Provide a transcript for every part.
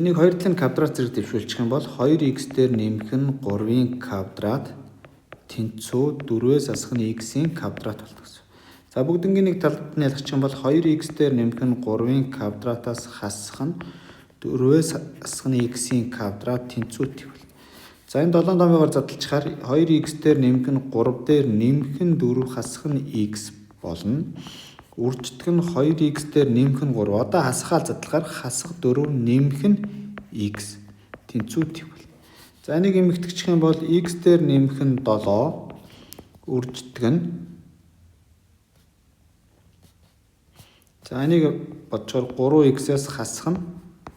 Энийг хоёр талын квадрат зэрэг дэвшүүлчих юм бол 2x дээр нэмэх нь 3-ын квадрат тэнцүү 4-өөс асах нь x-ийн квадрат болдог гэсэн. За бүгднийг нэг талд нь ялгачих юм бол 2x дээр нэмэх нь 3-ын квадратаас хасах нь 4-өөс асах нь x-ийн квадрат тэнцүүтэй бол. За энэ 7 домыгоор задлчихаар 2x дээр нэмэх нь 3 дээр нэмэх нь 4 хасах нь x болно. Үржтг нь 2x дээр нэмэх нь 3. Одоо хасахаар задлахаар хасах 4 нэмэх нь x тэнцүүтэй бол. За энийг эмэгтгэчих юм бол x дээр нэмэх нь 7 үржтг нь. За энийг бодчоор 3x-ээс хасах нь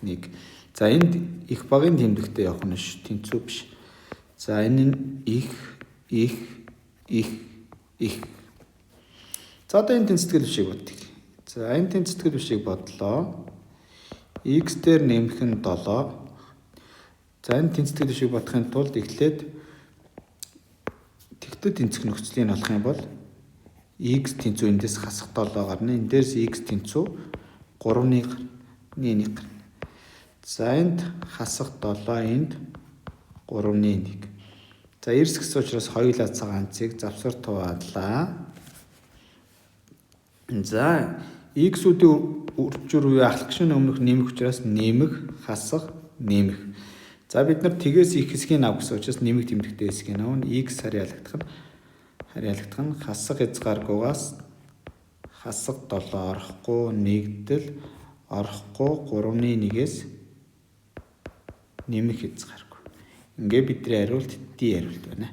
1. За энд их багын тэмдэгтээ явах нь ш тэнцүү биш. За энэ нь их. За одоо энэ тэнцэтгэл бишийг бодъё. За энэ тэнцэтгэл бишийг бодлоо. X дээр нэмэх нь 7. За энэ тэнцэтгэл бишийг бодохын тулд эхлээд тэгтээ тэнцэх нөхцөлийг олох юм бол x тэнцүү эндээс хасах 7 гарна. Эндээс x тэнцүү 3-ны гарна. 1-ийг гарна. За энд хасах 7 энд 3-ны 1. За эрс гэсэн учраас хоёулаа цагаанцыг завсар туваадлаа. За x-үүдийн үржүүр үе ахлах гişүн өмнөх нэмэх учраас нэмэх, хасах, нэмэх. За бид нар тгээс их хэсгийг авах гэсэн учраас нэмэх тэмдэгтэй хэсгийг авна. X харьяалагдах нь хасах хязгааргүйгаас хасах 7 орохгүй нэгдэл орохгүй 3-ны 1-ээс нэмэх хязгааргүй. Ингээ бидний хариулт D хариулт байна.